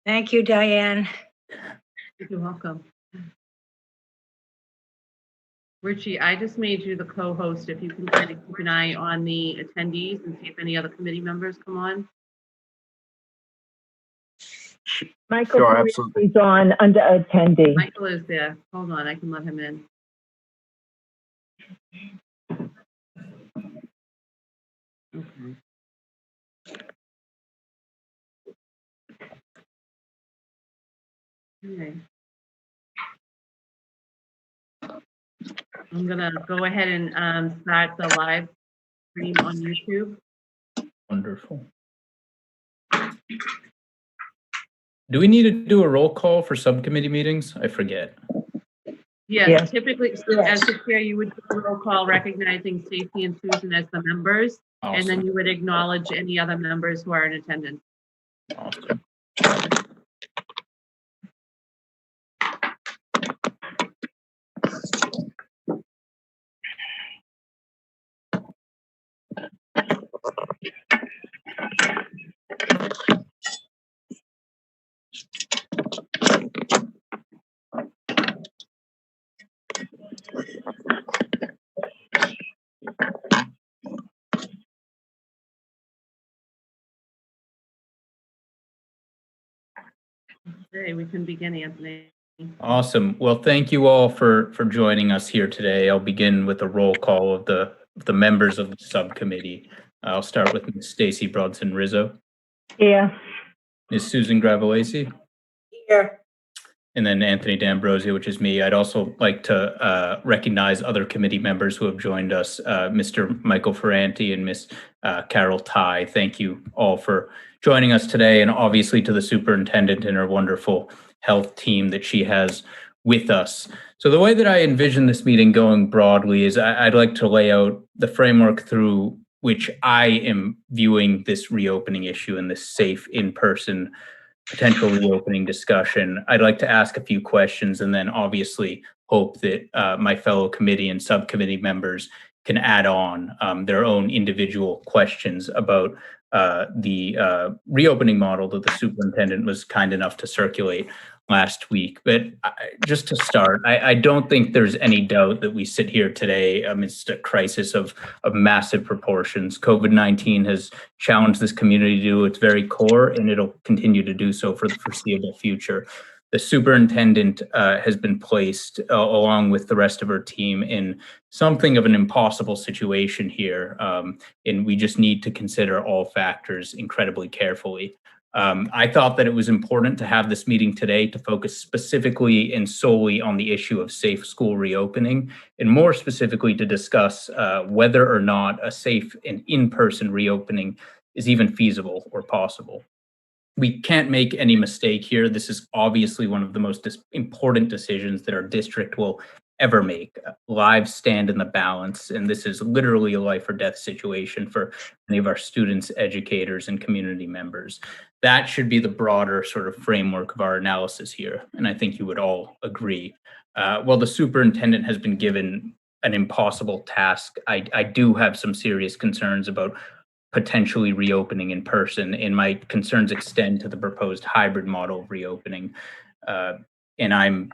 Thank you, Diane. You're welcome. Richie, I just made you the co-host. If you can kind of keep an eye on the attendees and see if any other committee members come on. Michael Sure, Parisi absolutely. is on under attendee. Michael is there. Hold on, I can let him in. Okay. Okay. I'm gonna go ahead and start the live stream on YouTube. Wonderful. Do we need to do a roll call for subcommittee meetings? I forget. Yes, Yes. typically, as the chair, you would do a roll call recognizing Stacy and Susan as the members, and then Awesome. you would acknowledge any other members who are in attendance. Awesome. Okay, we can begin, Anthony. Awesome. Well, thank you all for joining us here today. I'll begin with a roll call of the members of the subcommittee. I'll start with Ms. Stacy Brodson Rizzo, Here. Ms. Susan Gravelacci, Here. and then Anthony D'Ambrosio, which is me. I'd also like to recognize other committee members who have joined us, Mr. Michael Ferranti and Ms. Carol Ty. Thank you all for joining us today, and obviously to the superintendent and her wonderful health team that she has with us. So the way that I envision this meeting going broadly is I'd like to lay out the framework through which I am viewing this reopening issue and this safe in-person potential reopening discussion. I'd like to ask a few questions and then obviously hope that my fellow committee and subcommittee members can add on their own individual questions about the reopening model that the superintendent was kind enough to circulate last week. But just to start, I don't think there's any doubt that we sit here today amidst a crisis of massive proportions. COVID-19 has challenged this community to its very core, and it'll continue to do so for the foreseeable future. The superintendent has been placed, along with the rest of her team, in something of an impossible situation here, and we just need to consider all factors incredibly carefully. I thought that it was important to have this meeting today to focus specifically and solely on the issue of safe school reopening, and more specifically to discuss whether or not a safe and in-person reopening is even feasible or possible. We can't make any mistake here. This is obviously one of the most important decisions that our district will ever make. Lives stand in the balance, and this is literally a life or death situation for many of our students, educators, and community members. That should be the broader sort of framework of our analysis here, and I think you would all agree. While the superintendent has been given an impossible task, I do have some serious concerns about potentially reopening in person, and my concerns extend to the proposed hybrid model of reopening. And I'm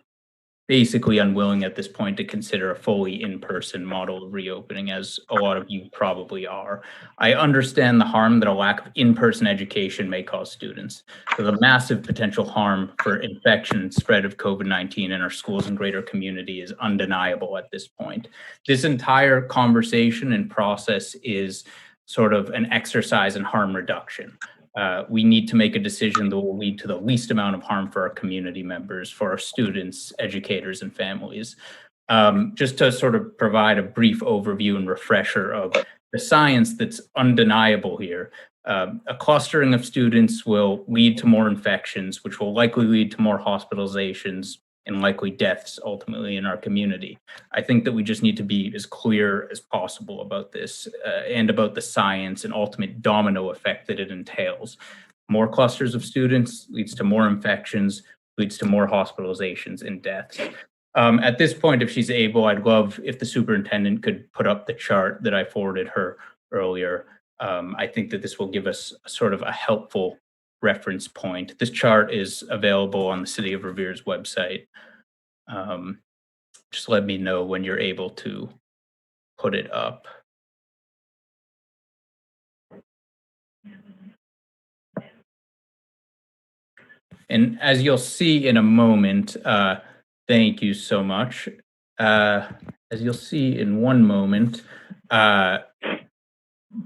basically unwilling at this point to consider a fully in-person model of reopening, as a lot of you probably are. I understand the harm that a lack of in-person education may cause students. So the massive potential harm for infection and spread of COVID-19 in our schools and greater community is undeniable at this point. This entire conversation and process is sort of an exercise in harm reduction. We need to make a decision that will lead to the least amount of harm for our community members, for our students, educators, and families. Just to sort of provide a brief overview and refresher of the science that's undeniable here. A clustering of students will lead to more infections, which will likely lead to more hospitalizations and likely deaths ultimately in our community. I think that we just need to be as clear as possible about this and about the science and ultimate domino effect that it entails. More clusters of students leads to more infections, leads to more hospitalizations and deaths. At this point, if she's able, I'd love if the superintendent could put up the chart that I forwarded her earlier. I think that this will give us sort of a helpful reference point. This chart is available on the City of Revere's website. Just let me know when you're able to put it up. And as you'll see in a moment, thank you so much. As you'll see in one moment,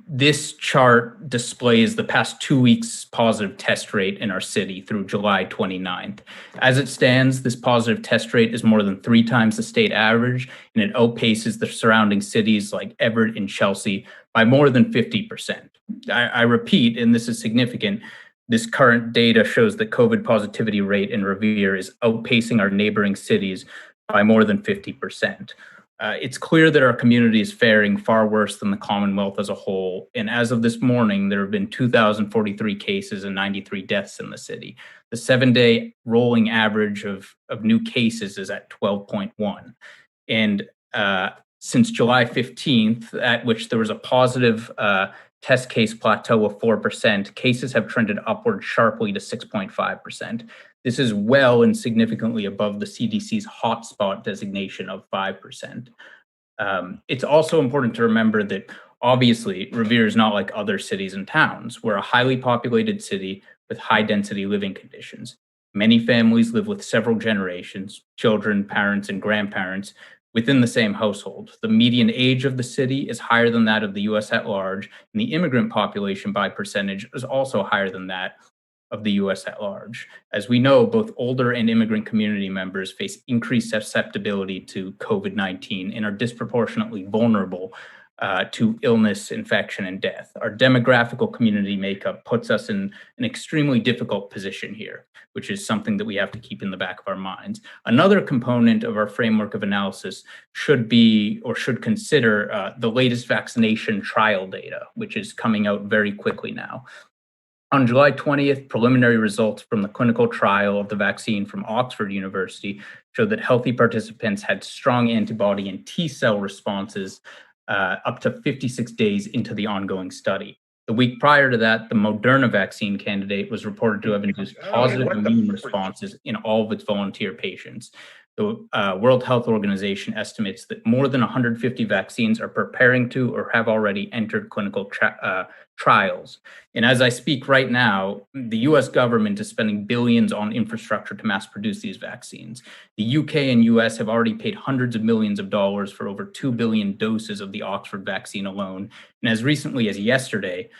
this chart displays the past 2 weeks positive test rate in our city through July 29th. As it stands, this positive test rate is more than 3 times the state average, and it outpaces the surrounding cities like Everett and Chelsea by more than 50%. I repeat, and this is significant, this current data shows that COVID positivity rate in Revere is outpacing our neighboring cities by more than 50%. It's clear that our community is faring far worse than the Commonwealth as a whole. And as of this morning, there have been 2,043 cases and 93 deaths in the city. The 7-day rolling average of new cases is at 12.1. And since July 15th, at which there was a positive test case plateau of 4%, cases have trended upward sharply to 6.5%. This is well and significantly above the CDC's hotspot designation of 5%. It's also important to remember that obviously Revere is not like other cities and towns. We're a highly populated city with high density living conditions. Many families live with several generations, children, parents, and grandparents within the same household. The median age of the city is higher than that of the US at large, and the immigrant population by percentage is also higher than that of the US at large. As we know, both older and immigrant community members face increased susceptibility to COVID-19 and are disproportionately vulnerable to illness, infection, and death. Our demographical community makeup puts us in an extremely difficult position here, which is something that we have to keep in the back of our minds. Another component of our framework of analysis should be or should consider the latest vaccination trial data, which is coming out very quickly now. On July 20th, preliminary results from the clinical trial of the vaccine from Oxford University showed that healthy participants had strong antibody and T cell responses up to 56 days into the ongoing study. The week prior to that, the Moderna vaccine candidate was reported to have induced positive immune responses in all of its volunteer patients. The World Health Organization estimates that more than 150 vaccines are preparing to or have already entered clinical trials. And as I speak right now, the US government is spending billions on infrastructure to mass produce these vaccines. The UK and US have already paid hundreds of millions of dollars for over 2 billion doses of the Oxford vaccine alone. And as recently as yesterday,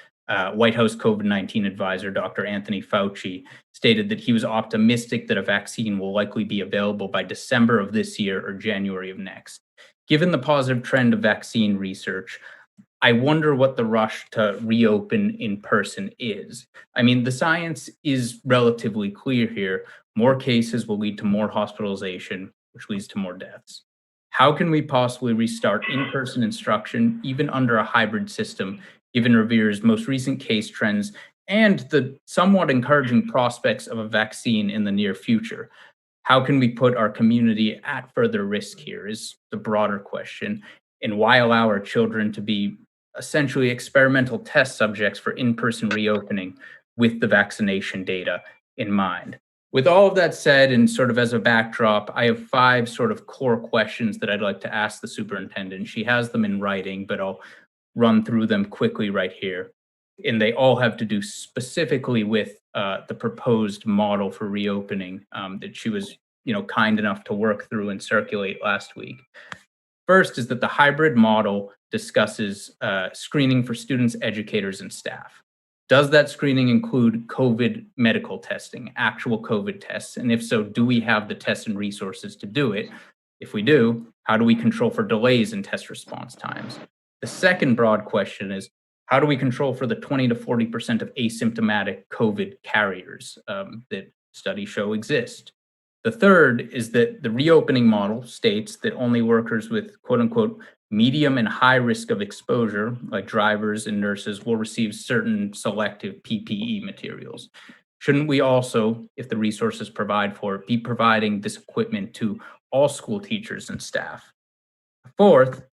White House COVID-19 advisor, Dr. Anthony Fauci, stated that he was optimistic that a vaccine will likely be available by December of this year or January of next. Given the positive trend of vaccine research, I wonder what the rush to reopen in person is. I mean, the science is relatively clear here. More cases will lead to more hospitalization, which leads to more deaths. How can we possibly restart in-person instruction, even under a hybrid system, given Revere's most recent case trends and the somewhat encouraging prospects of a vaccine in the near future? How can we put our community at further risk here is the broader question. And why allow our children to be essentially experimental test subjects for in-person reopening with the vaccination data in mind? With all of that said, and sort of as a backdrop, I have 5 sort of core questions that I'd like to ask the superintendent. She has them in writing, but I'll run through them quickly right here. And they all have to do specifically with the proposed model for reopening that she was, kind enough to work through and circulate last week. First is that the hybrid model discusses screening for students, educators, and staff. Does that screening include COVID medical testing, actual COVID tests? And if so, do we have the tests and resources to do it? If we do, how do we control for delays in test response times? The second broad question is, how do we control for the 20 to 40% of asymptomatic COVID carriers that studies show exist? The third is that the reopening model states that only workers with quote unquote medium and high risk of exposure, like drivers and nurses, will receive certain selective PPE materials. Shouldn't we also, if the resources provide for it, be providing this equipment to all school teachers and staff? Fourth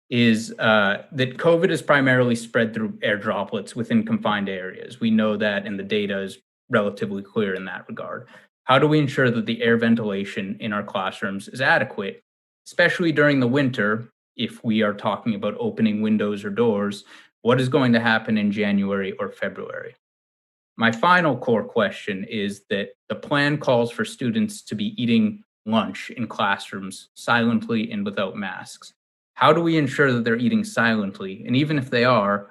is that COVID is primarily spread through air droplets within confined areas. We know that, and the data is relatively clear in that regard. How do we ensure that the air ventilation in our classrooms is adequate, especially during the winter? If we are talking about opening windows or doors, what is going to happen in January or February? My final core question is that the plan calls for students to be eating lunch in classrooms silently and without masks. How do we ensure that they're eating silently? And even if they are,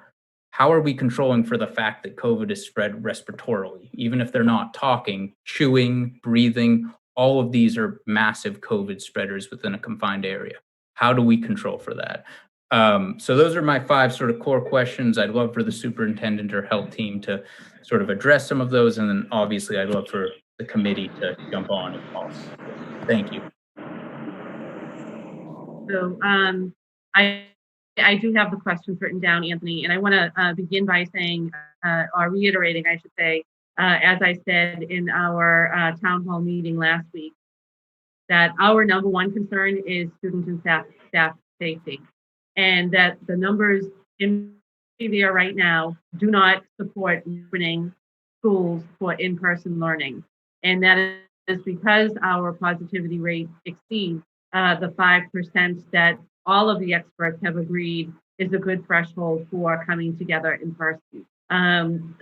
how are we controlling for the fact that COVID is spread respiratorily? Even if they're not talking, chewing, breathing, all of these are massive COVID spreaders within a confined area. How do we control for that? So those are my 5 sort of core questions. I'd love for the superintendent or health team to sort of address some of those. And then obviously I'd love for the committee to jump on if possible. Thank you. So I do have the questions written down, Anthony, and I want to begin by saying, or reiterating, I should say, as I said in our town hall meeting last week, that our number one concern is student and staff safety, and that the numbers in there right now do not support opening schools for in-person learning, and that is because our positivity rate exceeds the 5% that all of the experts have agreed is a good threshold for coming together in person.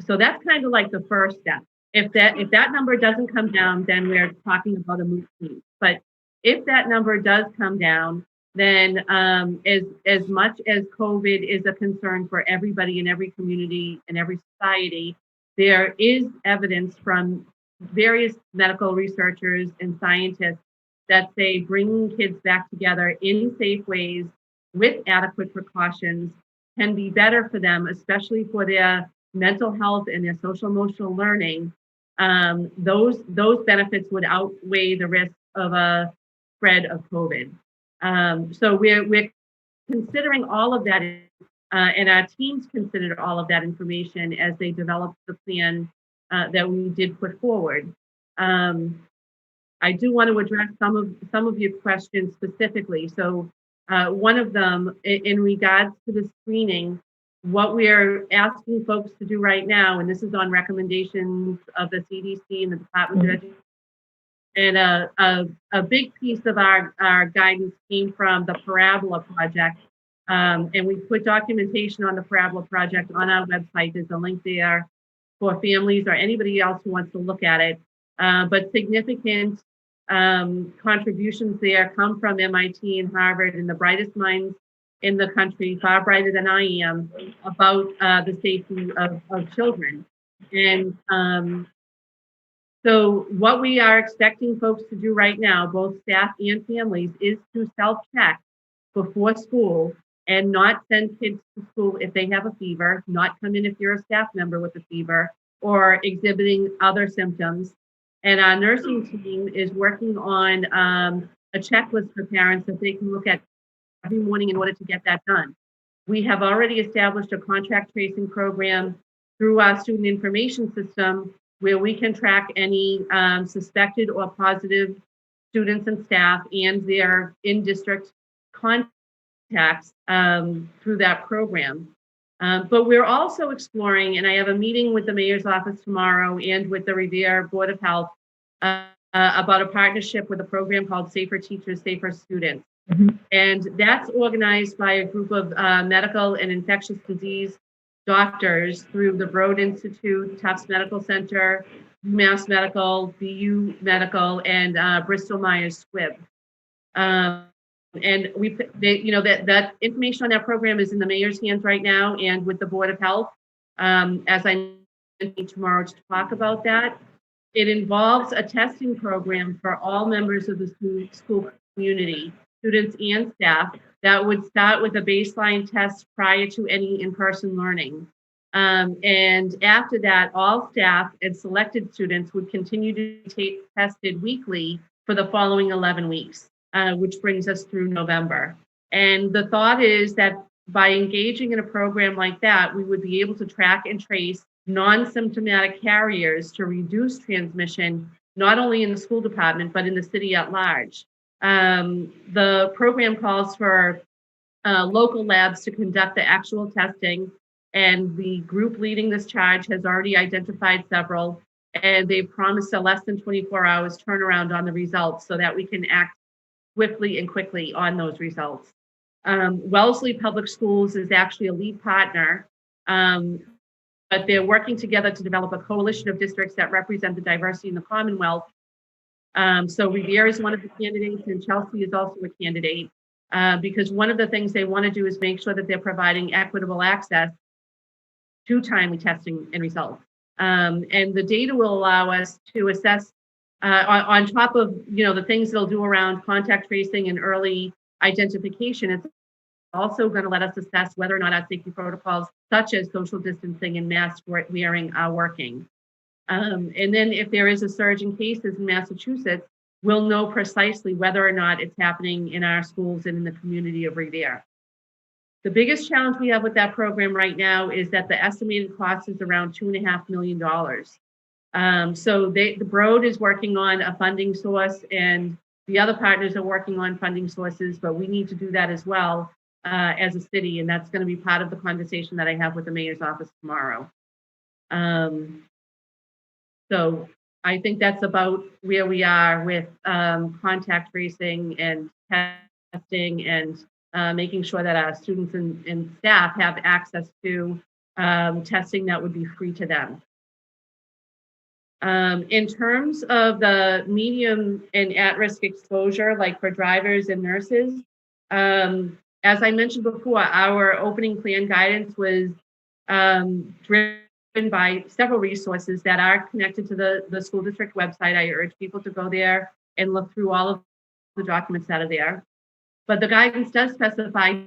So that's kind of like the first step. If that number doesn't come down, then we're talking about a moot point. But if that number does come down, then as much as COVID is a concern for everybody in every community and every society, there is evidence from various medical researchers and scientists that say bringing kids back together in safe ways with adequate precautions can be better for them, especially for their mental health and their social emotional learning. Those benefits would outweigh the risk of a spread of COVID. So we're considering all of that, and our teams considered all of that information as they developed the plan that we did put forward. I do want to address some of your questions specifically. So one of them, in regards to the screening, what we're asking folks to do right now, and this is on recommendations of the CDC and the Department of Education, and a big piece of our guidance came from the Parabola Project, and we put documentation on the Parabola Project on our website. There's a link there for families or anybody else who wants to look at it. But significant contributions there come from MIT and Harvard and the brightest minds in the country, far brighter than I am, about the safety of children. And so what we are expecting folks to do right now, both staff and families, is to self-check before school and not send kids to school if they have a fever, not come in if you're a staff member with a fever or exhibiting other symptoms. And our nursing team is working on a checklist for parents that they can look at every morning in order to get that done. We have already established a contact tracing program through our student information system where we can track any suspected or positive students and staff and their in-district contacts through that program. But we're also exploring, and I have a meeting with the mayor's office tomorrow and with the Revere Board of Health about a partnership with a program called Safer Teachers, Safer Students. Mm-hmm. And that's organized by a group of medical and infectious disease doctors through the Broad Institute, Tufts Medical Center, Mass Medical, BU Medical, and Bristol Myers Squibb. And that information on that program is in the mayor's hands right now and with the Board of Health, as I mentioned tomorrow to talk about that. It involves a testing program for all members of the school community, students and staff, that would start with a baseline test prior to any in-person learning. And after that, all staff and selected students would continue to be tested weekly for the following 11 weeks. Which brings us through November. And the thought is that by engaging in a program like that, we would be able to track and trace non-symptomatic carriers to reduce transmission, not only in the school department, but in the city at large. The program calls for local labs to conduct the actual testing, and the group leading this charge has already identified several. and they promised a less than 24 hours turnaround on the results so that we can act swiftly and quickly on those results. Wellesley Public Schools is actually a lead partner, but they're working together to develop a coalition of districts that represent the diversity in the Commonwealth. So Revere is one of the candidates, and Chelsea is also a candidate, because one of the things they want to do is make sure that they're providing equitable access to timely testing and results. And the data will allow us to assess, on top of the things they'll do around contact tracing and early identification. It's also going to let us assess whether or not our safety protocols, such as social distancing and mask wearing, are working. And then if there is a surge in cases in Massachusetts, we'll know precisely whether or not it's happening in our schools and in the community of Revere. The biggest challenge we have with that program right now is that the estimated cost is around $2.5 million. So the Broad is working on a funding source, and the other partners are working on funding sources, but we need to do that as well as a city, and that's going to be part of the conversation that I have with the mayor's office tomorrow. So I think that's about where we are with contact tracing and testing, and making sure that our students and staff have access to testing that would be free to them. In terms of the medium and at-risk exposure, like for drivers and nurses, as I mentioned before, our opening plan guidance was driven by several resources that are connected to the school district website. I urge people to go there and look through all of the documents that are there. But the guidance does specify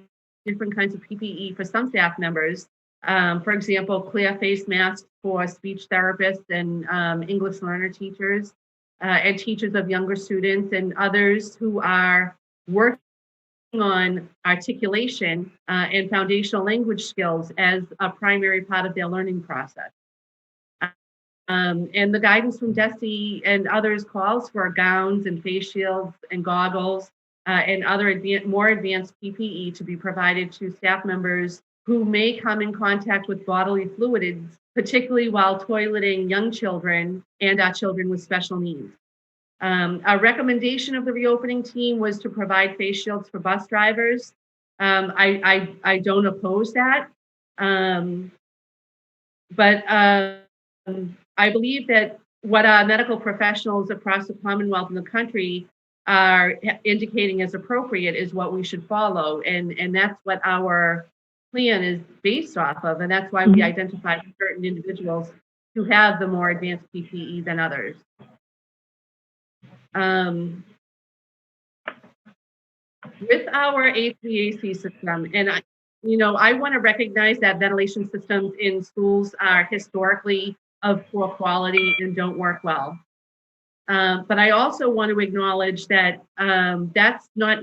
different kinds of PPE for some staff members. For example, clear face masks for speech therapists and English learner teachers, and teachers of younger students, and others who are working on articulation and foundational language skills as a primary part of their learning process. And the guidance from DESE and others calls for gowns and face shields and goggles and other more advanced PPE to be provided to staff members who may come in contact with bodily fluids, particularly while toileting young children and children with special needs. A recommendation of the reopening team was to provide face shields for bus drivers. I don't oppose that, but I believe that what medical professionals across the Commonwealth and the country are indicating as appropriate is what we should follow, and that's what our plan is based off of, and that's why we identified certain individuals who have the more advanced PPE than others. With our HVAC system, and I want to recognize that ventilation systems in schools are historically of poor quality and don't work well. But I also want to acknowledge that that's not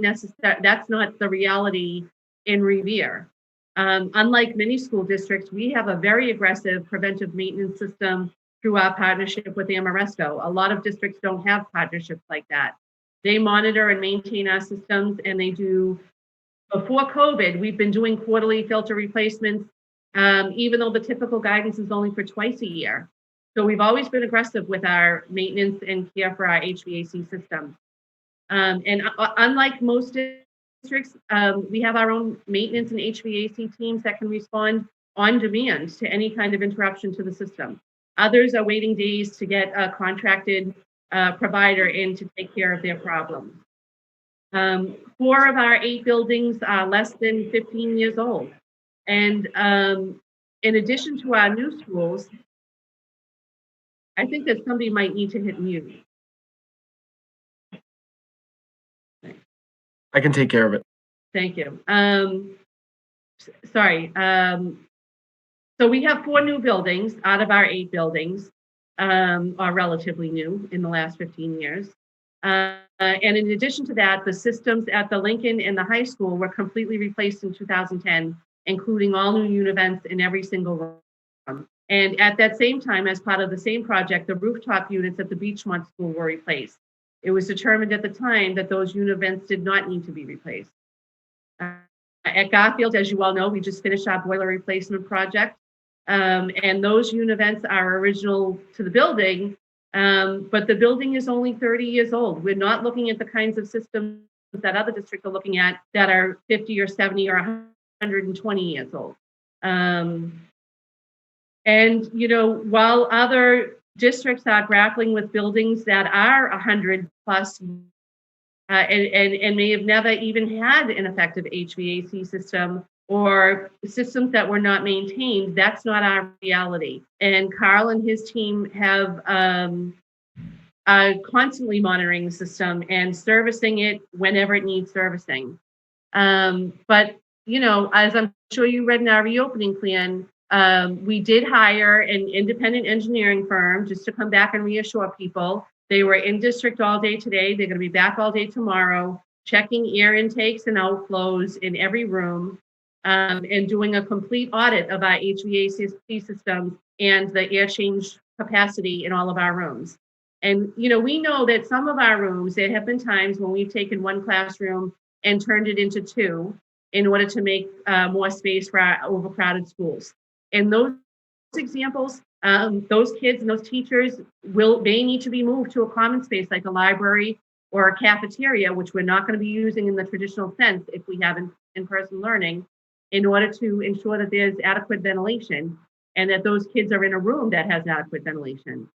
the reality in Revere. Unlike many school districts, we have a very aggressive preventive maintenance system through our partnership with Amoresco. A lot of districts don't have partnerships like that. They monitor and maintain our systems, and they do. Before COVID, we've been doing quarterly filter replacements, even though the typical guidance is only for twice a year. So we've always been aggressive with our maintenance and care for our HVAC system. And unlike most districts, we have our own maintenance and HVAC teams that can respond on demand to any kind of interruption to the system. Others are waiting days to get a contracted provider in to take care of their problems. 4 of our 8 buildings are less than 15 years old. And in addition to our new schools, I think that somebody might need to hit mute. I can take care of it. Thank you. Sorry. So we have 4 new buildings out of our 8 buildings, are relatively new in the last 15 years. And in addition to that, the systems at the Lincoln and the high school were completely replaced in 2010, including all new univents in every single room. And at that same time, as part of the same project, the rooftop units at the Beachmont School were replaced. It was determined at the time that those univents did not need to be replaced. At Garfield, as you all know, we just finished our boiler replacement project. And those univents are original to the building, but the building is only 30 years old. We're not looking at the kinds of systems that other districts are looking at that are 50 or 70 or 120 years old. And, while other districts are grappling with buildings that are 100 plus and may have never even had an effective HVAC system or systems that were not maintained, that's not our reality. And Carl and his team have constantly monitoring the system and servicing it whenever it needs servicing. But, as I'm sure you read in our reopening plan, we did hire an independent engineering firm just to come back and reassure people. They were in district all day today. They're going to be back all day tomorrow, checking air intakes and outflows in every room, and doing a complete audit of our HVAC systems and the air change capacity in all of our rooms. And, we know that some of our rooms, there have been times when we've taken one classroom and turned it into two in order to make more space for our overcrowded schools. And those examples, those kids and those teachers may need to be moved to a common space like a library or a cafeteria, which we're not going to be using in the traditional sense if we have in-person learning, in order to ensure that there's adequate ventilation and that those kids are in a room that has adequate ventilation.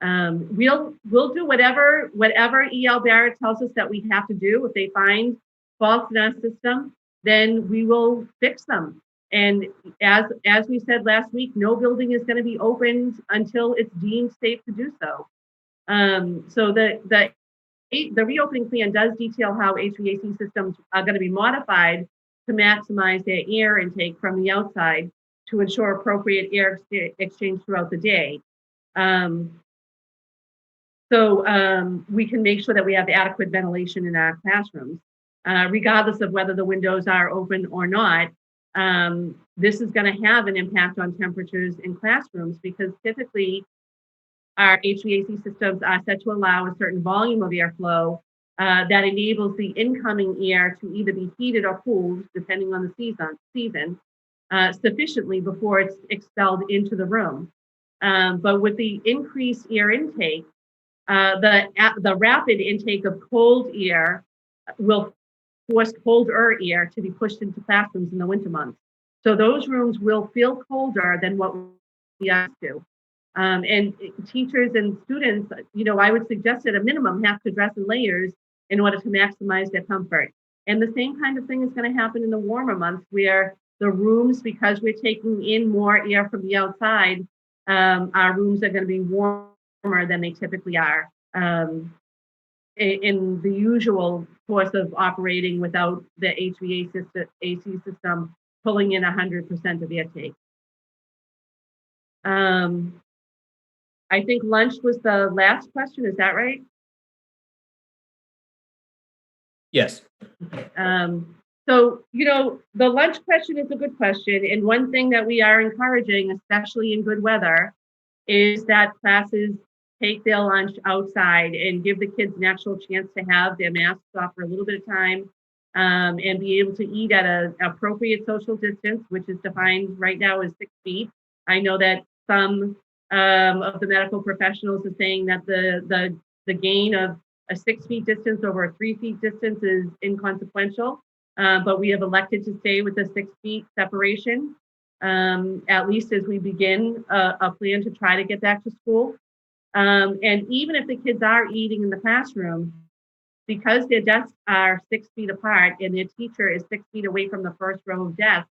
We'll do whatever EL Barrett tells us that we have to do. If they find faults in our system, then we will fix them. And as we said last week, no building is going to be opened until it's deemed safe to do so. So the reopening plan does detail how HVAC systems are going to be modified to maximize their air intake from the outside to ensure appropriate air exchange throughout the day. So we can make sure that we have adequate ventilation in our classrooms, regardless of whether the windows are open or not. This is going to have an impact on temperatures in classrooms because typically our HVAC systems are set to allow a certain volume of airflow that enables the incoming air to either be heated or cooled, depending on the season, sufficiently before it's expelled into the room. But with the increased air intake, the rapid intake of cold air will force colder air to be pushed into classrooms in the winter months. So those rooms will feel colder than what we used to. And teachers and students, I would suggest at a minimum have to dress in layers in order to maximize their comfort. And the same kind of thing is going to happen in the warmer months where the rooms, because we're taking in more air from the outside, our rooms are going to be warmer than they typically are. In the usual course of operating without the HVAC system pulling in 100% of air take. I think lunch was the last question. Is that right? Yes. So, the lunch question is a good question. And one thing that we are encouraging, especially in good weather, is that classes take their lunch outside and give the kids an actual chance to have their masks off for a little bit of time and be able to eat at an appropriate social distance, which is defined right now as 6 feet. I know that some of the medical professionals are saying that the gain of a 6 feet distance over a 3 feet distance is inconsequential, but we have elected to stay with the 6 feet separation, at least as we begin a plan to try to get back to school. And even if the kids are eating in the classroom, because their desks are 6 feet apart and their teacher is 6 feet away from the first row of desks,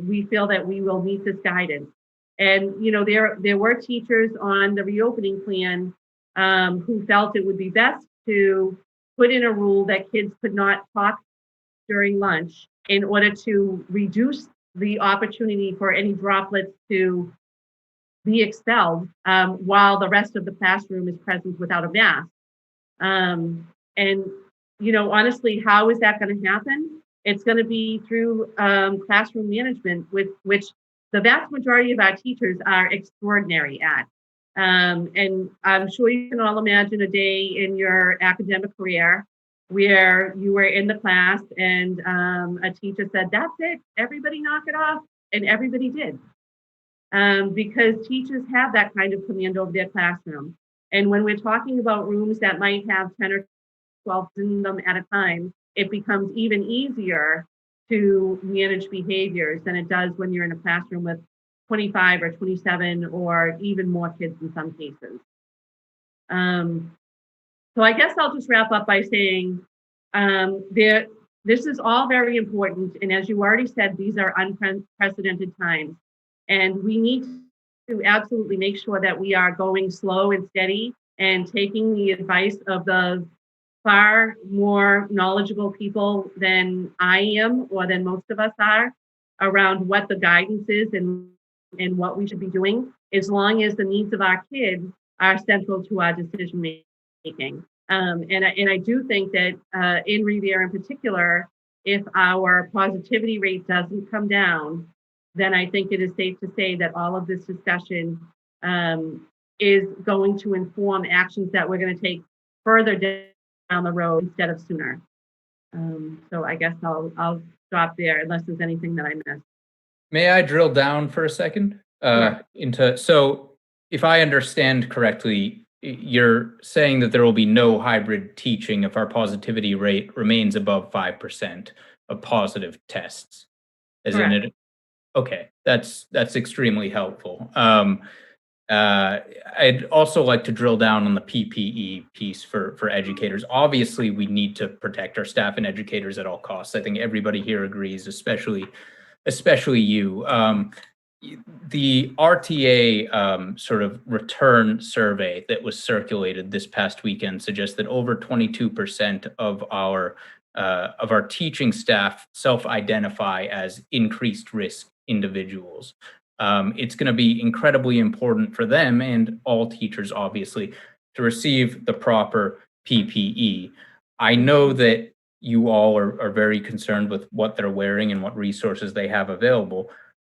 we feel that we will meet this guidance. And, there were teachers on the reopening plan who felt it would be best to put in a rule that kids could not talk during lunch in order to reduce the opportunity for any droplets to be expelled while the rest of the classroom is present without a mask. And, honestly, how is that going to happen? It's going to be through classroom management, with which the vast majority of our teachers are extraordinary at. And I'm sure you can all imagine a day in your academic career where you were in the class and a teacher said, "That's it, everybody knock it off." And everybody did. because teachers have that kind of command over their classroom. And when we're talking about rooms that might have 10 or 12 in them at a time, it becomes even easier to manage behaviors than it does when you're in a classroom with 25 or 27 or even more kids in some cases. So I guess I'll just wrap up by saying this is all very important. And as you already said, these are unprecedented times. And we need to absolutely make sure that we are going slow and steady and taking the advice of the far more knowledgeable people than I am or than most of us are around what the guidance is and what we should be doing, as long as the needs of our kids are central to our decision making. And I do think that in Revere in particular, if our positivity rate doesn't come down, then I think it is safe to say that all of this discussion is going to inform actions that we're going to take further down the road instead of sooner. So I guess I'll stop there unless there's anything that I missed. May I drill down for a second so if I understand correctly, you're saying that there will be no hybrid teaching if our positivity rate remains above 5% of positive tests. As in it, okay, that's extremely helpful. I'd also like to drill down on the PPE piece for educators. Obviously, we need to protect our staff and educators at all costs. I think everybody here agrees, especially you. The RTA sort of return survey that was circulated this past weekend suggests that over 22% of our teaching staff self-identify as increased risk individuals. It's going to be incredibly important for them and all teachers, obviously, to receive the proper PPE. I know that you all are very concerned with what they're wearing and what resources they have available.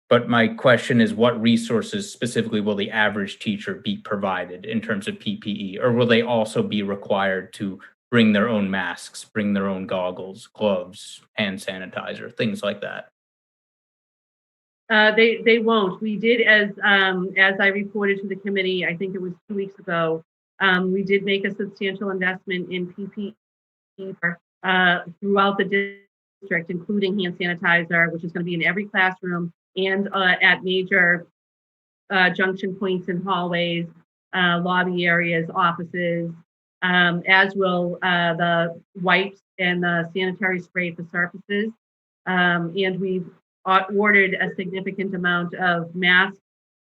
But my question is, what resources specifically will the average teacher be provided in terms of PPE? Or will they also be required to bring their own masks, bring their own goggles, gloves, hand sanitizer, things like that? They won't. We did, as I reported to the committee, I think it was 2 weeks ago, we did make a substantial investment in PPE throughout the district, including hand sanitizer, which is going to be in every classroom and at major junction points and hallways, lobby areas, offices, as will the wipes and the sanitary spray for surfaces. And we've ordered a significant amount of masks,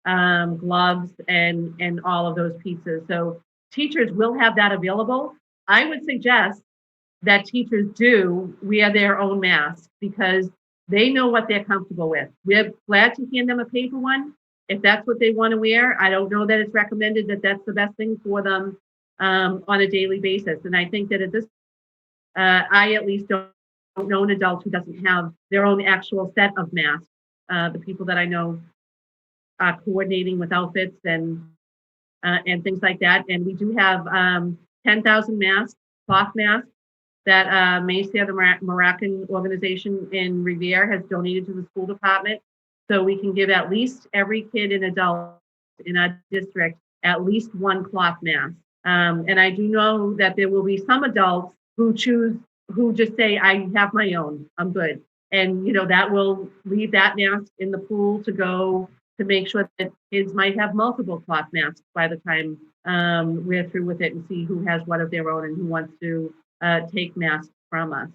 gloves, and all of those pieces. So teachers will have that available. I would suggest that teachers do wear their own masks because they know what they're comfortable with. We're glad to hand them a paper one if that's what they want to wear. I don't know that it's recommended that that's the best thing for them on a daily basis. And I think that at this, I at least don't know an adult who doesn't have their own actual set of masks. The people that I know are coordinating with outfits and things like that. And we do have 10,000 masks, cloth masks, that Mayfair, the Moroccan organization in Revere, has donated to the school department. So we can give at least every kid and adult in our district at least one cloth mask. And I do know that there will be some adults who just say, I have my own, I'm good. And, that will leave that mask in the pool to go to make sure that kids might have multiple cloth masks by the time we're through with it and see who has what of their own and who wants to take masks from us.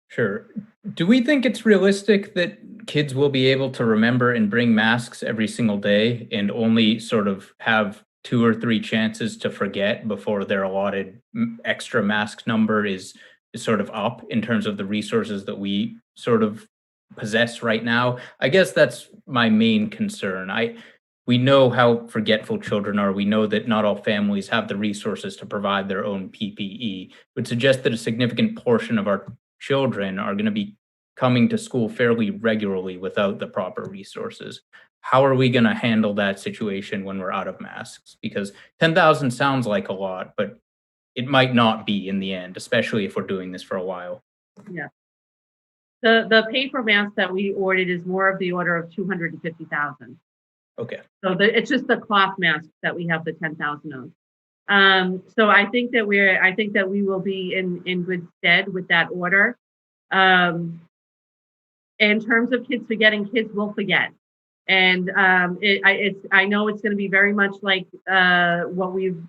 Sure. Do we think it's realistic that kids will be able to remember and bring masks every single day and only sort of have 2 or 3 chances to forget before their allotted extra mask number is sort of up in terms of the resources that we sort of possess right now? I guess that's my main concern. We know how forgetful children are. We know that not all families have the resources to provide their own PPE. It would suggest that a significant portion of our children are going to be coming to school fairly regularly without the proper resources. How are we going to handle that situation when we're out of masks? Because 10,000 sounds like a lot, but it might not be in the end, especially if we're doing this for a while. Yeah. The paper mask that we ordered is more of the order of 250,000. Okay. So it's just the cloth masks that we have the 10,000 of. So I think that we will be in good stead with that order. In terms of kids forgetting, kids will forget. And I know it's going to be very much like what we've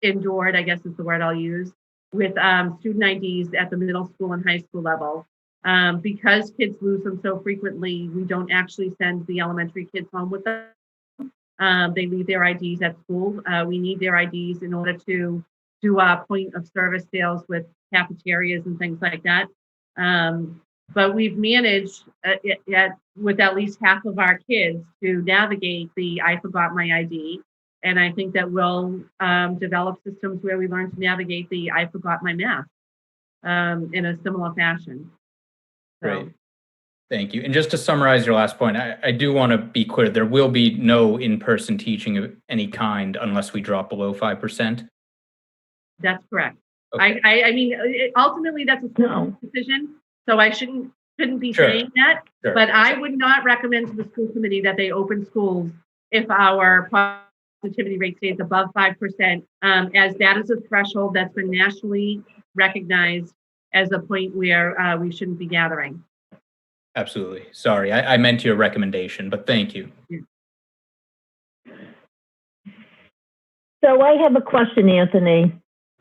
endured, I guess is the word I'll use, with student IDs at the middle school and high school level. Because kids lose them so frequently, we don't actually send the elementary kids home with them. They leave their IDs at school. We need their IDs in order to do point of service sales with cafeterias and things like that. But we've managed with at least half of our kids to navigate the I forgot my ID. And I think that we'll develop systems where we learn to navigate the I forgot my mask in a similar fashion. So. Great. Thank you. And just to summarize your last point, I do want to be clear, there will be no in-person teaching of any kind unless we drop below 5%. That's correct. Okay. I mean, ultimately that's a school decision, so I shouldn't be saying that. Sure. But I would not recommend to the school committee that they open schools if our positivity rate stays above 5%, as that is a threshold that's been nationally recognized as a point where we shouldn't be gathering. Absolutely. Sorry, I meant your recommendation, but thank you. Yeah. So I have a question, Anthony,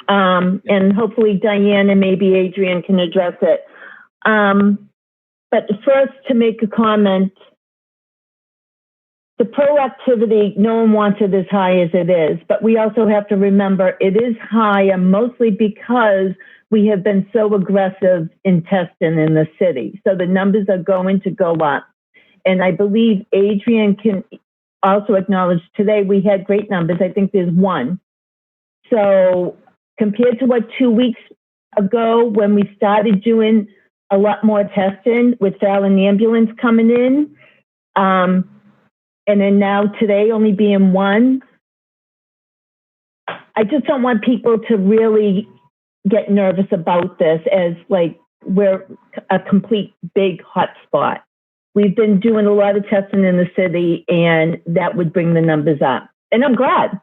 and hopefully Diane and maybe Adrian can address it. But first, to make a comment, the proactivity, no one wants it as high as it is, but we also have to remember it is higher mostly because we have been so aggressive in testing in the city. So the numbers are going to go up. And I believe Adrian can also acknowledge today we had great numbers. I think there's one. So compared to what 2 weeks ago when we started doing a lot more testing with Fallon Ambulance coming in, and then now today only being one, I just don't want people to really get nervous about this as like we're a complete big hot spot. We've been doing a lot of testing in the city and that would bring the numbers up. And I'm glad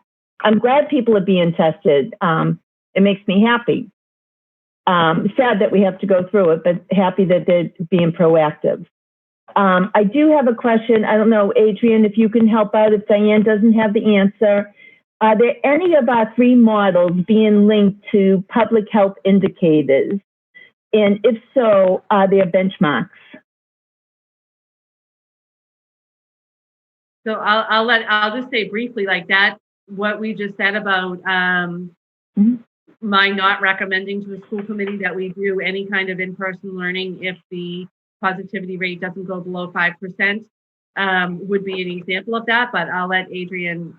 people are being tested. It makes me happy. Sad that we have to go through it, but happy that they're being proactive. I do have a question. I don't know, Adrian, if you can help out if Diane doesn't have the answer. Are there any of our 3 models being linked to public health indicators? And if so, are there benchmarks? So I'll just say briefly like that, what we just said about my not recommending to the school committee that we do any kind of in-person learning if the positivity rate doesn't go below 5% would be an example of that, but I'll let Adrian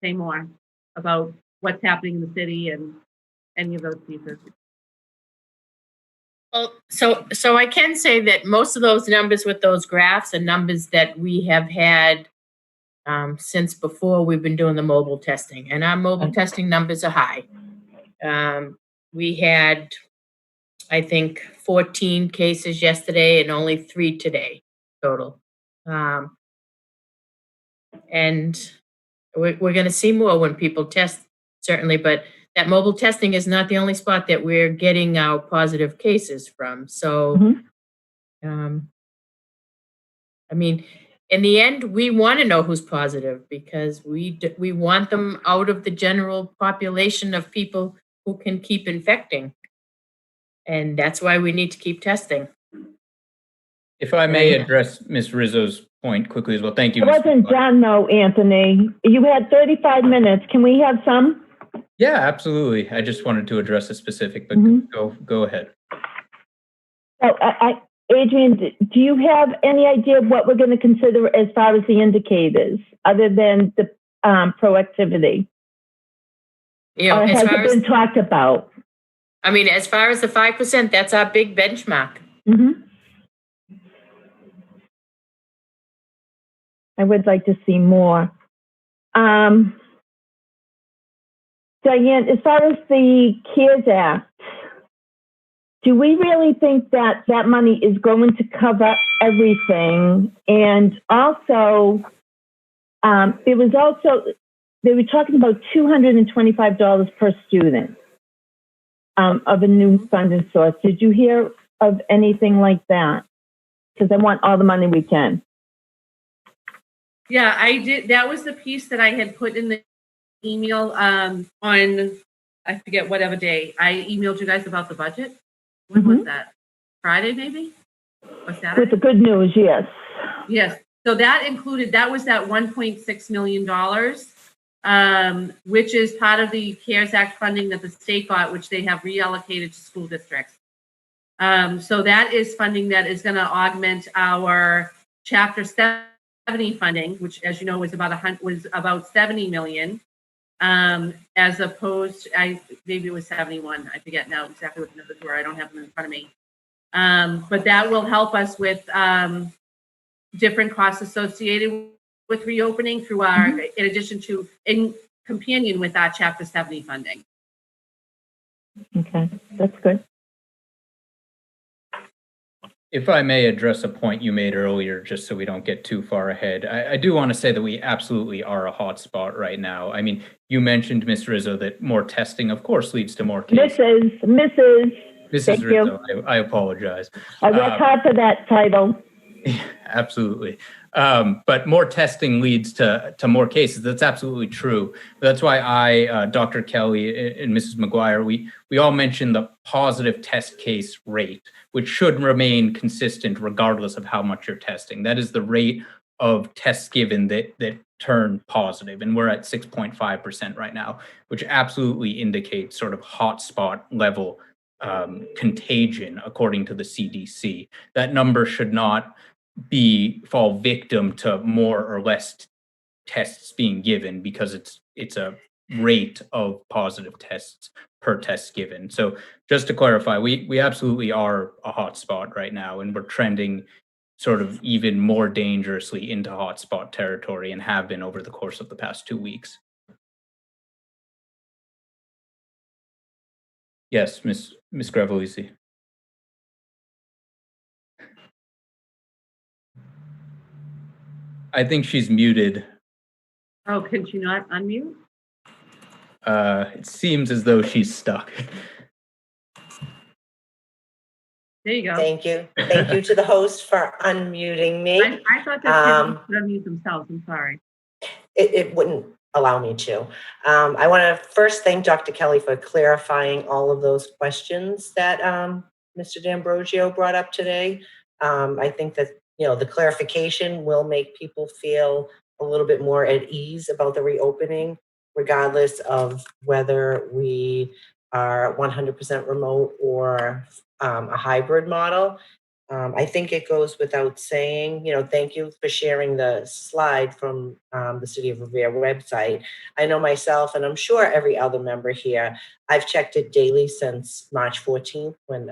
say more about what's happening in the city and any of those pieces. Well, so I can say that most of those numbers with those graphs are numbers that we have had since before we've been doing the mobile testing, and our mobile testing numbers are high. We had, I think, 14 cases yesterday and only 3 today total. And we're going to see more when people test, certainly, but that mobile testing is not the only spot that we're getting our positive cases from. So, I mean, in the end, we want to know who's positive because we want them out of the general population of people who can keep infecting. And that's why we need to keep testing. If I may address Ms. Rizzo's point quickly as well. Thank you. It wasn't done though, Anthony. You had 35 minutes. Can we have some? Yeah, absolutely. I just wanted to address a specific, but go ahead. So, Adrian, do you have any idea of what we're going to consider as far as the indicators, other than the proactivity? You know, or has it been talked about? I mean, as far as the 5%, that's our big benchmark. I would like to see more. Diane, as far as the CARES Act, do we really think that that money is going to cover everything? And also, they were talking about $225 per student of a new funding source. Did you hear of anything like that? Because I want all the money we can. Yeah, I did. That was the piece that I had put in the email on, I forget whatever day. I emailed you guys about the budget. When was that? Friday, maybe? Or Saturday? With the good news, yes. Yes. So that included, that was that $1.6 million, which is part of the CARES Act funding that the state got, which they have reallocated to school districts. So that is funding that is going to augment our Chapter 70 funding, which, as you know, was about 70 million, as opposed, maybe it was 71. I forget now exactly what the numbers were. I don't have them in front of me. But that will help us with different costs associated with reopening through our, in addition to, in companion with our Chapter 70 funding. Okay, that's good. If I may address a point you made earlier, just so we don't get too far ahead, I do want to say that we absolutely are a hot spot right now. I mean, you mentioned, Ms. Rizzo, that more testing, of course, leads to more cases. Mrs. Thank Rizzo, you. I apologize. I work hard for that title. Absolutely. But more testing leads to more cases. That's absolutely true. That's why Dr. Kelly and Mrs. McGuire, we all mentioned the positive test case rate, which should remain consistent regardless of how much you're testing. That is the rate of tests given that turn positive. And we're at 6.5% right now, which absolutely indicates sort of hotspot level contagion, according to the CDC. That number should not fall victim to more or less tests being given, because it's a rate of positive tests per test given. So just to clarify, we absolutely are a hotspot right now, and we're trending sort of even more dangerously into hotspot territory, and have been over the course of the past 2 weeks. Yes, Miss Gravelisi. I think she's muted. Oh, can she not unmute? It seems as though she's stuck. There you go. Thank you. Thank you to the host for unmuting me. I thought that people could unmute themselves. I'm sorry. It wouldn't allow me to. I want to first thank Dr. Kelly for clarifying all of those questions that Mr. D'Ambrosio brought up today. I think that, the clarification will make people feel a little bit more at ease about the reopening, regardless of whether we are 100% remote or a hybrid model. I think it goes without saying, thank you for sharing the slide from the City of Revere website. I know myself, and I'm sure every other member here, I've checked it daily since March 14th when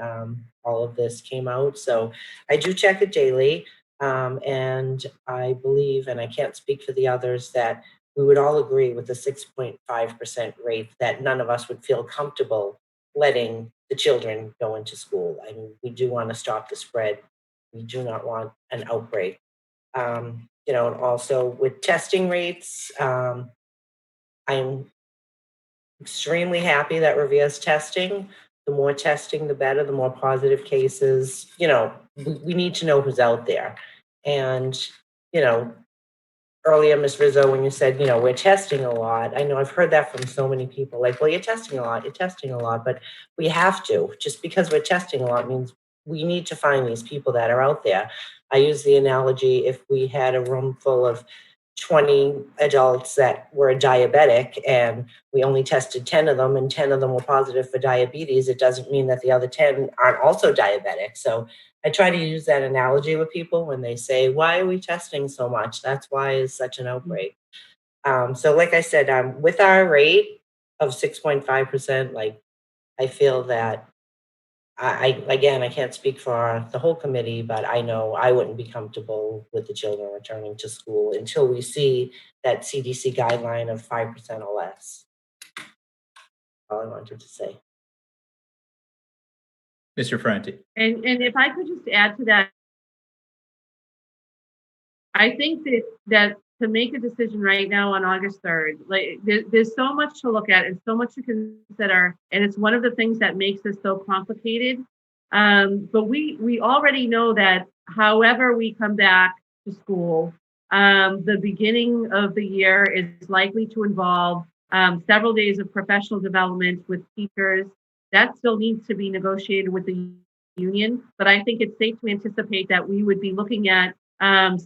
all of this came out. So I do check it daily. And I believe, and I can't speak for the others, that we would all agree with the 6.5% rate that none of us would feel comfortable letting the children go into school. I mean, we do want to stop the spread. We do not want an outbreak. And also with testing rates, I'm extremely happy that Revere's testing. The more testing, the better. The more positive cases, we need to know who's out there. And, earlier, Ms. Rizzo, when you said, we're testing a lot, I know I've heard that from so many people, like, well, you're testing a lot, but we have to. Just because we're testing a lot means we need to find these people that are out there. I use the analogy, if we had a room full of 20 adults that were diabetic and we only tested 10 of them and 10 of them were positive for diabetes, it doesn't mean that the other 10 aren't also diabetic. So I try to use that analogy with people when they say, why are we testing so much? That's why it's such an outbreak. So like I said, with our rate of 6.5%, like, I feel that I can't speak for the whole committee, but I know I wouldn't be comfortable with the children returning to school until we see that CDC guideline of 5% or less. All I wanted to say. Mr. Ferranti. And if I could just add to that, I think that to make a decision right now on August 3rd, like there's so much to look at and so much to consider, and it's one of the things that makes this so complicated. But we already know that however we come back to school, the beginning of the year is likely to involve several days of professional development with teachers. That still needs to be negotiated with the union, but I think it's safe to anticipate that we would be looking at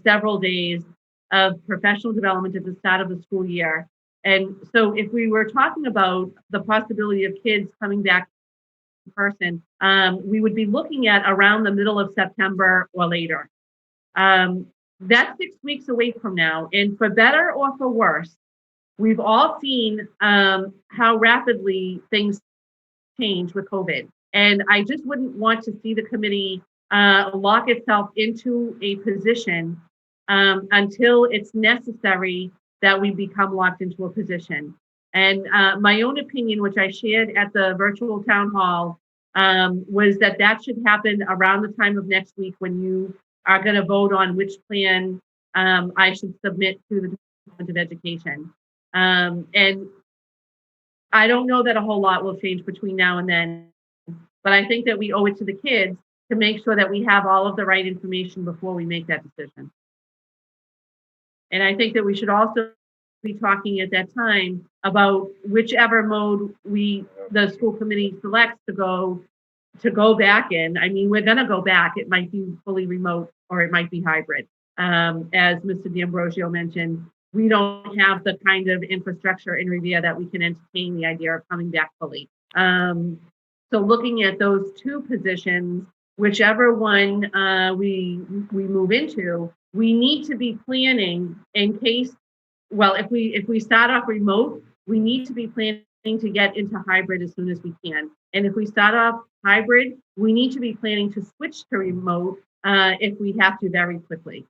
several days of professional development at the start of the school year. And so if we were talking about the possibility of kids coming back in person, we would be looking at around the middle of September or later. That's 6 weeks away from now. And for better or for worse, we've all seen how rapidly things change with COVID. And I just wouldn't want to see the committee lock itself into a position until it's necessary that we become locked into a position. And my own opinion, which I shared at the virtual town hall, was that should happen around the time of next week when you are going to vote on which plan I should submit to the Department of Education. And I don't know that a whole lot will change between now and then, but I think that we owe it to the kids to make sure that we have all of the right information before we make that decision. And I think that we should also be talking at that time about whichever mode the school committee selects to go back in. I mean, we're going to go back. It might be fully remote or it might be hybrid. As Mr. D'Ambrosio mentioned, we don't have the kind of infrastructure in Revere that we can entertain the idea of coming back fully. So looking at those two positions, whichever one we move into, we need to be planning in case, well, if we start off remote, we need to be planning to get into hybrid as soon as we can. And if we start off hybrid, we need to be planning to switch to remote if we have to very quickly.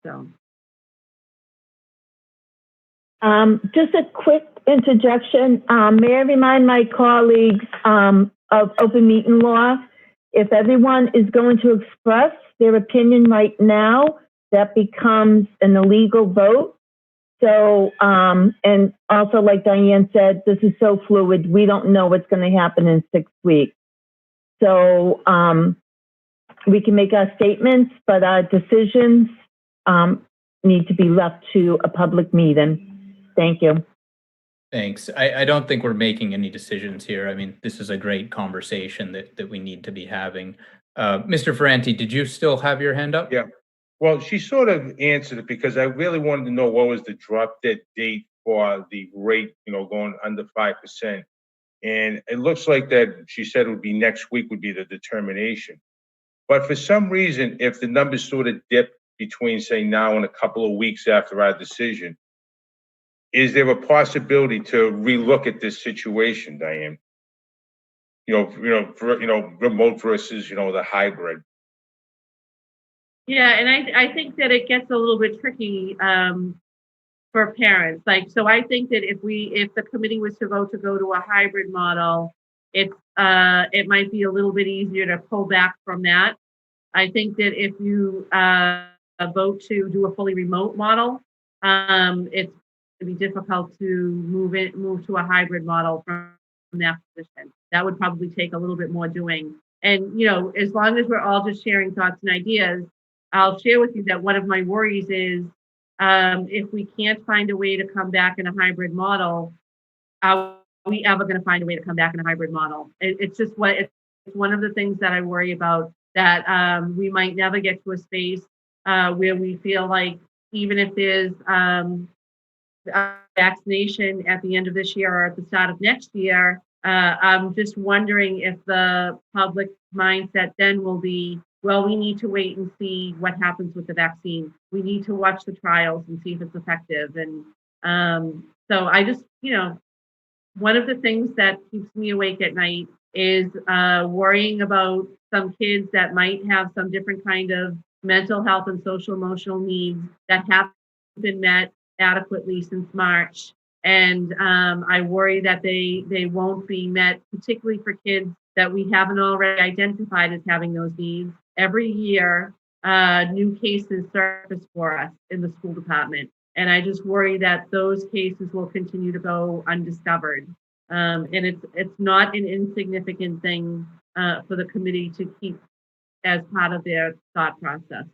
So. Just a quick interjection. May I remind my colleagues of open meeting law? If everyone is going to express their opinion right now, that becomes an illegal vote. So, and also like Diane said, this is so fluid. We don't know what's going to happen in 6 weeks. So we can make our statements, but our decisions need to be left to a public meeting. Thank you. Thanks. I don't think we're making any decisions here. I mean, this is a great conversation that we need to be having. Mr. Ferranti, did you still have your hand up? Yeah. Well, she sort of answered it because I really wanted to know what was the drop dead date for the rate, going under 5%. And it looks like that she said it would be next week would be the determination. But for some reason, if the numbers sort of dip between, say, now and a couple of weeks after our decision, is there a possibility to relook at this situation, Diane? Remote versus, the hybrid. Yeah, and I think that it gets a little bit tricky for parents. Like, so I think that if the committee was to vote to go to a hybrid model, it might be a little bit easier to pull back from that. I think that if you vote to do a fully remote model, it's to be difficult to move to a hybrid model from that position. That would probably take a little bit more doing. And, as long as we're all just sharing thoughts and ideas, I'll share with you that one of my worries is if we can't find a way to come back in a hybrid model, are we ever going to find a way to come back in a hybrid model? It's one of the things that I worry about, that we might never get to a space where we feel like even if there's vaccination at the end of this year or at the start of next year, I'm just wondering if the public mindset then will be, well, we need to wait and see what happens with the vaccine. We need to watch the trials and see if it's effective. And so I just, one of the things that keeps me awake at night is worrying about some kids that might have some different kind of mental health and social emotional needs that haven't been met adequately since March. And I worry that they won't be met, particularly for kids that we haven't already identified as having those needs. Every year, new cases surface for us in the school department. And I just worry that those cases will continue to go undiscovered. And it's not an insignificant thing for the committee to keep as part of their thought process.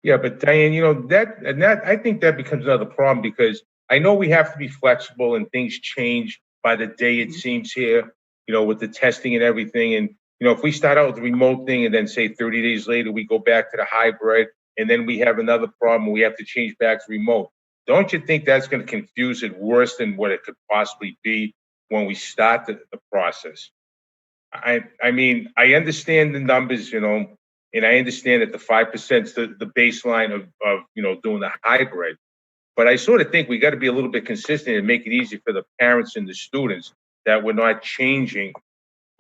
Yeah, but Diane, I think that becomes another problem because I know we have to be flexible and things change by the day it seems here, with the testing and everything. And, if we start out with the remote thing and then say 30 days later, we go back to the hybrid and then we have another problem, we have to change back to remote. Don't you think that's going to confuse it worse than what it could possibly be when we start the process? I mean, I understand the numbers, and I understand that the 5% is the baseline of doing the hybrid. But I sort of think we got to be a little bit consistent and make it easy for the parents and the students that we're not changing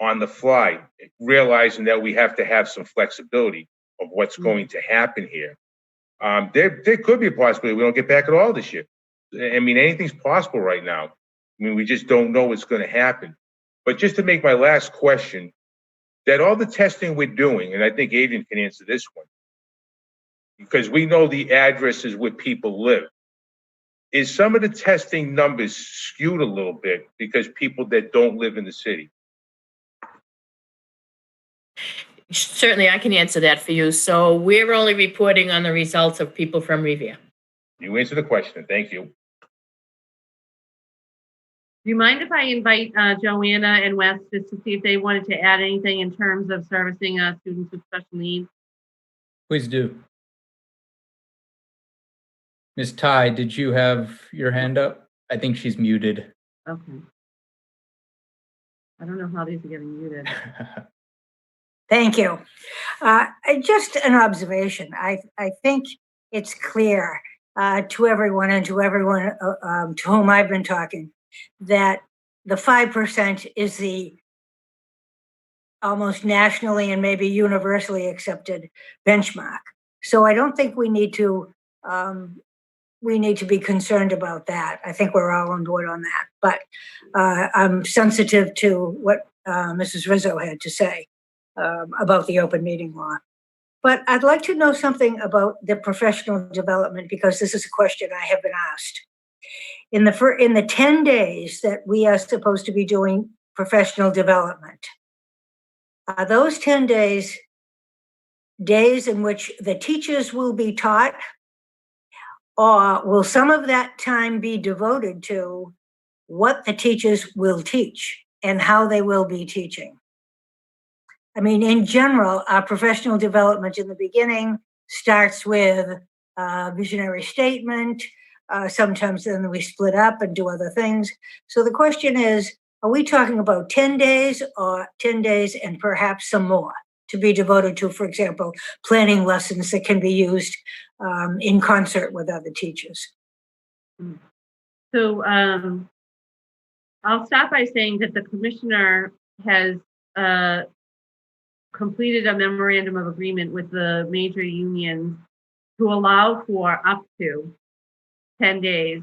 on the fly, realizing that we have to have some flexibility of what's going to happen here. There could be a possibility we don't get back at all this year. I mean, anything's possible right now. I mean, we just don't know what's going to happen. But just to make my last question, that all the testing we're doing, and I think Adrian can answer this one, because we know the addresses where people live, is some of the testing numbers skewed a little bit because people that don't live in the city? Certainly, I can answer that for you. So we're only reporting on the results of people from Revere. You answer the question. Thank you. Do you mind if I invite Joanna and Wes just to see if they wanted to add anything in terms of servicing students with special needs? Please do. Ms. Ty, did you have your hand up? I think she's muted. Okay. I don't know how these are getting muted. Thank you. Just an observation. I think it's clear to everyone and to everyone to whom I've been talking that the 5% is the almost nationally and maybe universally accepted benchmark. So I don't think we need to be concerned about that. I think we're all on board on that. But I'm sensitive to what Mrs. Rizzo had to say about the open meeting law. But I'd like to know something about the professional development because this is a question I have been asked. In the 10 days that we are supposed to be doing professional development, are those 10 days in which the teachers will be taught, or will some of that time be devoted to what the teachers will teach and how they will be teaching? I mean, in general, our professional development in the beginning starts with a visionary statement. Sometimes then we split up and do other things. So the question is, are we talking about 10 days or 10 days and perhaps some more to be devoted to, for example, planning lessons that can be used in concert with other teachers? So I'll start by saying that the commissioner has completed a memorandum of agreement with the major unions to allow for up to 10 days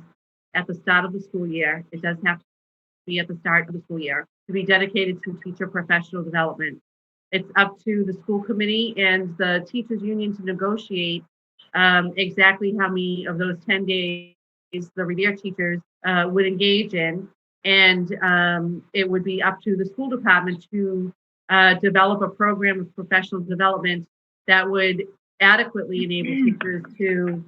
at the start of the school year. It doesn't have to be at the start of the school year to be dedicated to teacher professional development. It's up to the school committee and the teachers union to negotiate exactly how many of those 10 days the Revere teachers would engage in. And it would be up to the school department to develop a program of professional development that would adequately enable teachers to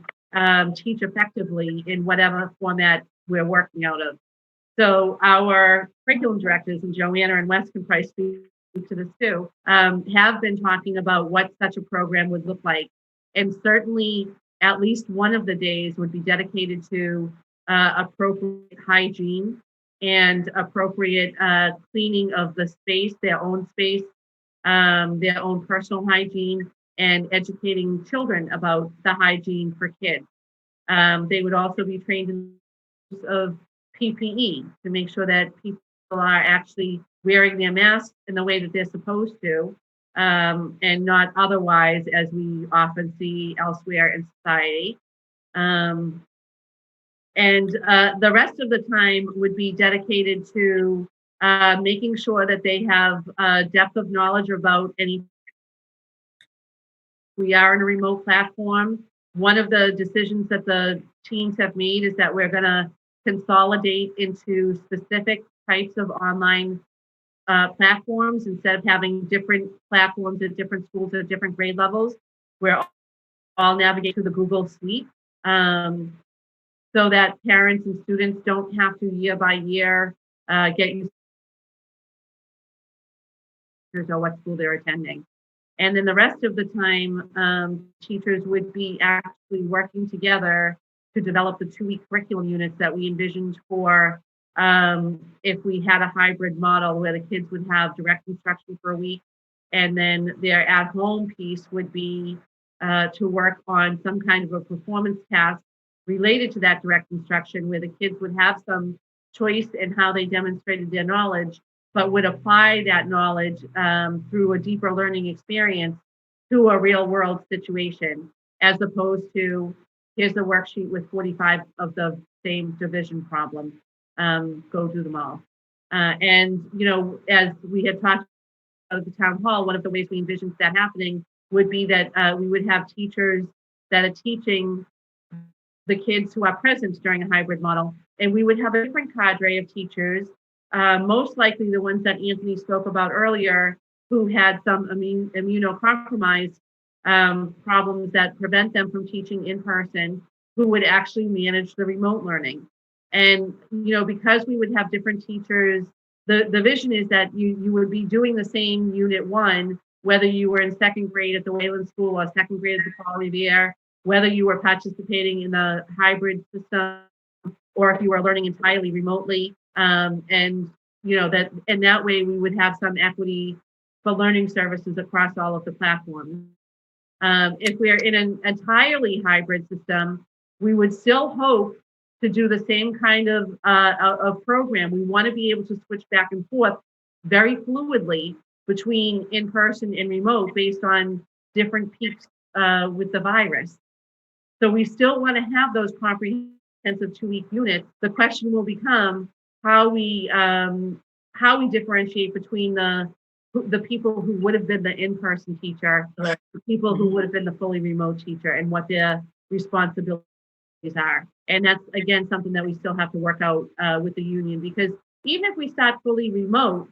teach effectively in whatever format we're working out of. So our curriculum directors, and Joanna and Wes can probably speak to this too, have been talking about what such a program would look like. And certainly at least one of the days would be dedicated to appropriate hygiene and appropriate cleaning of the space, their own personal hygiene, and educating children about the hygiene for kids. They would also be trained in the use of PPE to make sure that people are actually wearing their masks in the way that they're supposed to, and not otherwise, as we often see elsewhere in society. And the rest of the time would be dedicated to making sure that they have depth of knowledge about any. We are in a remote platform. One of the decisions that the teams have made is that we're going to consolidate into specific types of online platforms instead of having different platforms at different schools at different grade levels. We're all navigate through the Google Suite, so that parents and students don't have to year by year get used to what school they're attending. And then the rest of the time, teachers would be actually working together to develop the 2-week curriculum units that we envisioned for if we had a hybrid model where the kids would have direct instruction for a week, and then their at-home piece would be to work on some kind of a performance task related to that direct instruction, where the kids would have some choice in how they demonstrated their knowledge, but would apply that knowledge through a deeper learning experience to a real world situation, as opposed to here's a worksheet with 45 of the same division problem. Go do them all. And, you know, as we had talked about at the town hall, one of the ways we envisioned that happening would be that we would have teachers that are teaching the kids who are present during a hybrid model. And we would have a different cadre of teachers, most likely the ones that Anthony spoke about earlier, who had some immunocompromised problems that prevent them from teaching in person, who would actually manage the remote learning. And, you know, because we would have different teachers, the vision is that you would be doing the same unit 1, whether you were in 2nd grade at the Wayland School or 2nd grade at the Paul Revere, whether you were participating in the hybrid system or if you were learning entirely remotely. And, you know, that way we would have some equity for learning services across all of the platforms. If we're in an entirely hybrid system, we would still hope to do the same kind of program. We want to be able to switch back and forth very fluidly between in-person and remote based on different peaks with the virus. So we still want to have those comprehensive 2-week units. The question will become how we differentiate between the people who would have been the in-person teacher, the people who would have been the fully remote teacher, and what their responsibilities are. And that's, again, something that we still have to work out with the union, because even if we start fully remote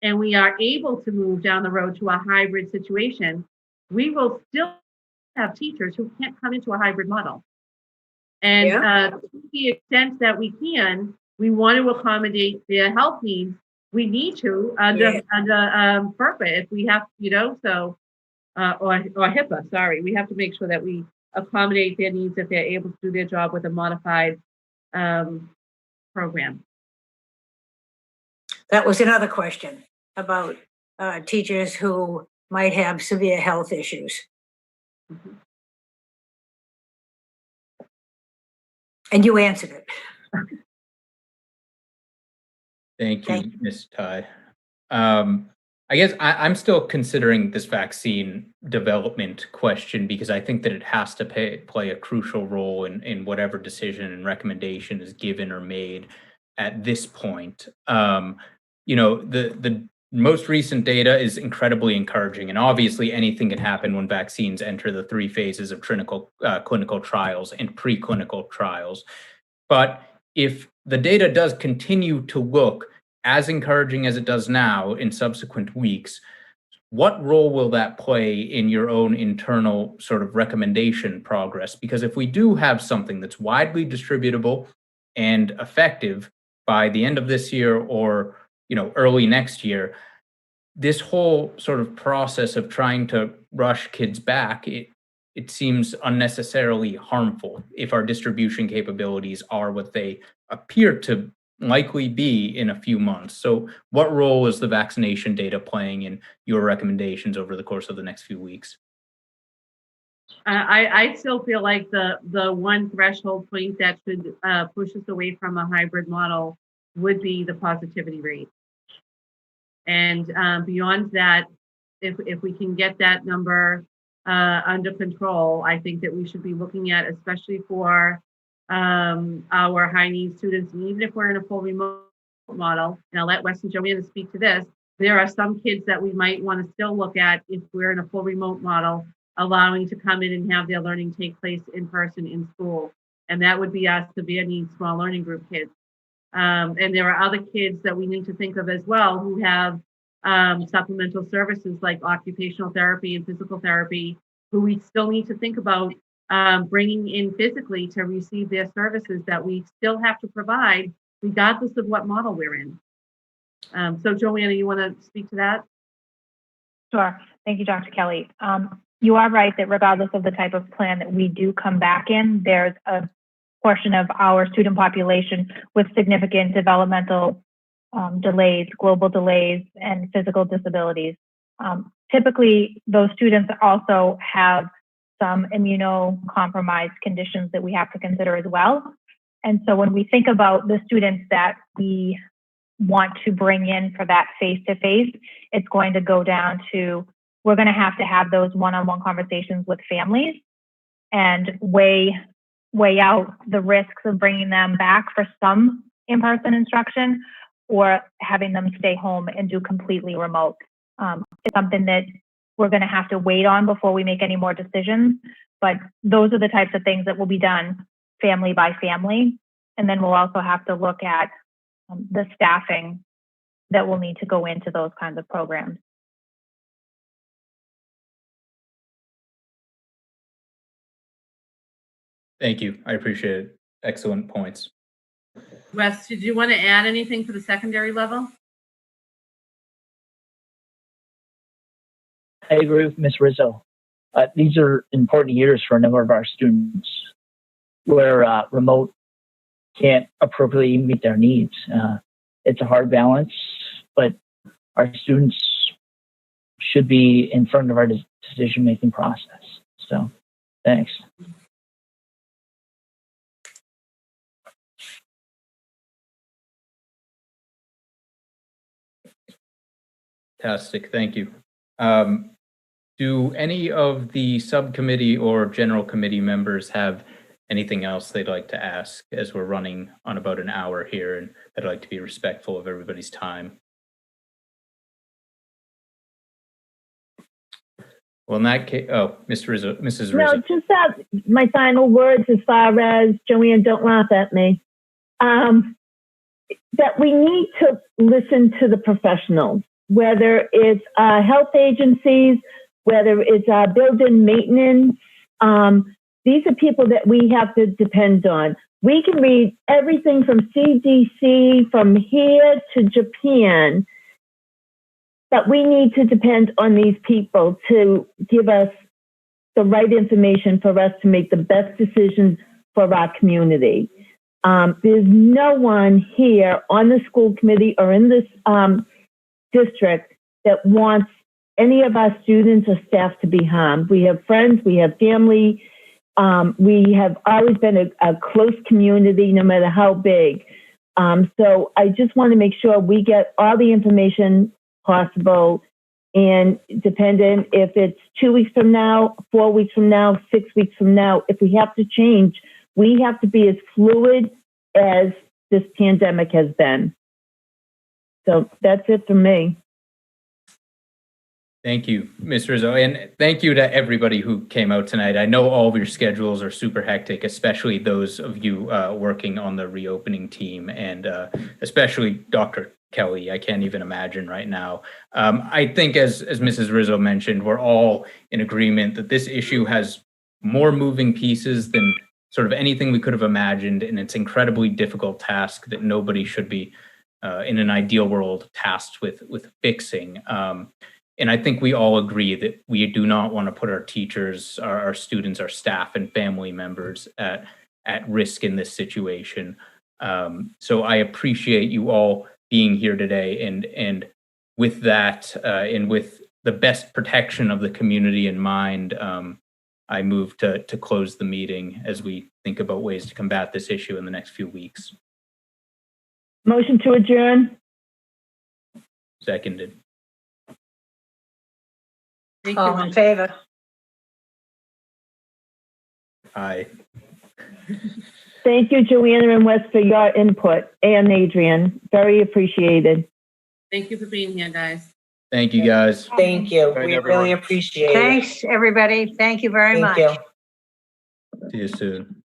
and we are able to move down the road to a hybrid situation, we will still have teachers who can't come into a hybrid model. And to the extent that we can, we want to accommodate their health needs. We need to under FERPA if we have, you know, so or HIPAA. Sorry, we have to make sure that we accommodate their needs if they're able to do their job with a modified program. That was another question about teachers who might have severe health issues. Mhm. And you answered it. Thank Thank you, Ms. Ty. I guess I'm still considering this vaccine development question, because I think that it has to play a crucial role in whatever decision and recommendation is given or made at this point. You know, the most recent data is incredibly encouraging, and obviously anything can happen when vaccines enter the 3 phases of clinical trials and preclinical trials. But if the data does continue to look as encouraging as it does now in subsequent weeks, what role will that play in your own internal sort of recommendation progress? Because if we do have something that's widely distributable and effective by the end of this year or, you know, early next year, this whole sort of process of trying to rush kids back, it seems unnecessarily harmful if our distribution capabilities are what they appear to likely be in a few months. So what role is the vaccination data playing in your recommendations over the course of the next few weeks? I still feel like the one threshold point that should push us away from a hybrid model would be the positivity rate. And beyond that, if we can get that number under control, I think that we should be looking at, especially for our high need students, and even if we're in a full remote model, and I'll let Wes and Joanna speak to this, there are some kids that we might want to still look at if we're in a full remote model, allowing to come in and have their learning take place in person in school. And that would be our severe needs small learning group kids. And there are other kids that we need to think of as well who have supplemental services like occupational therapy and physical therapy, who we still need to think about bringing in physically to receive their services that we still have to provide regardless of what model we're in. So Joanna, you want to speak to that? Sure. Thank you, Dr. Kelly. You are right that regardless of the type of plan that we do come back in, there's a portion of our student population with significant developmental delays, global delays, and physical disabilities. Typically, those students also have some immunocompromised conditions that we have to consider as well. And so when we think about the students that we want to bring in for that face-to-face, it's going to go down to, we're going to have those one-on-one conversations with families and weigh out the risks of bringing them back for some in-person instruction or having them stay home and do completely remote. It's something that we're going to have to wait on before we make any more decisions, but those are the types of things that will be done family by family. And then we'll also have to look at the staffing that will need to go into those kinds of programs. Thank you. I appreciate it. Excellent points. Wes, did you want to add anything for the secondary level? I agree with Ms. Rizzo. These are important years for a number of our students where remote can't appropriately meet their needs. It's a hard balance, but our students should be in front of our decision-making process. So, thanks. Fantastic. Thank you. Do any of the subcommittee or general committee members have anything else they'd like to ask, as we're running on about an hour here, and I'd like to be respectful of everybody's time? Well, in that case, Mrs. Rizzo. No, just my final words as far as, Joanne, don't laugh at me, that we need to listen to the professionals, whether it's health agencies, whether it's building maintenance. These are people that we have to depend on. We can read everything from CDC, from here to Japan, but we need to depend on these people to give us the right information for us to make the best decisions for our community. There's no one here on the school committee or in this district that wants any of our students or staff to be harmed. We have friends, we have family. We have always been a close community, no matter how big. So I just want to make sure we get all the information possible, and dependent if it's 2 weeks from now, 4 weeks from now, 6 weeks from now, if we have to change, we have to be as fluid as this pandemic has been. So that's it for me. Thank you, Ms. Rizzo, and thank you to everybody who came out tonight. I know all of your schedules are super hectic, especially those of you working on the reopening team, and especially Dr. Kelly. I can't even imagine right now. I think, as Mrs. Rizzo mentioned, we're all in agreement that this issue has more moving pieces than sort of anything we could have imagined, and it's an incredibly difficult task that nobody should be, in an ideal world, tasked with fixing. And I think we all agree that we do not want to put our teachers, our students, our staff, and family members at risk in this situation. So I appreciate you all being here today, and with that, and with the best protection of the community in mind, I move to close the meeting as we think about ways to combat this issue in the next few weeks. Motion to adjourn. Seconded. Thank All you. in favor? Aye. Thank you, Joanna and Wes, for your input, and Adrian. Very appreciated. Thank you for being here, guys. Thank you, guys. Thank you. Good night, We everyone. really appreciate it. Thanks, everybody. Thank you very Thank much. you. See you soon.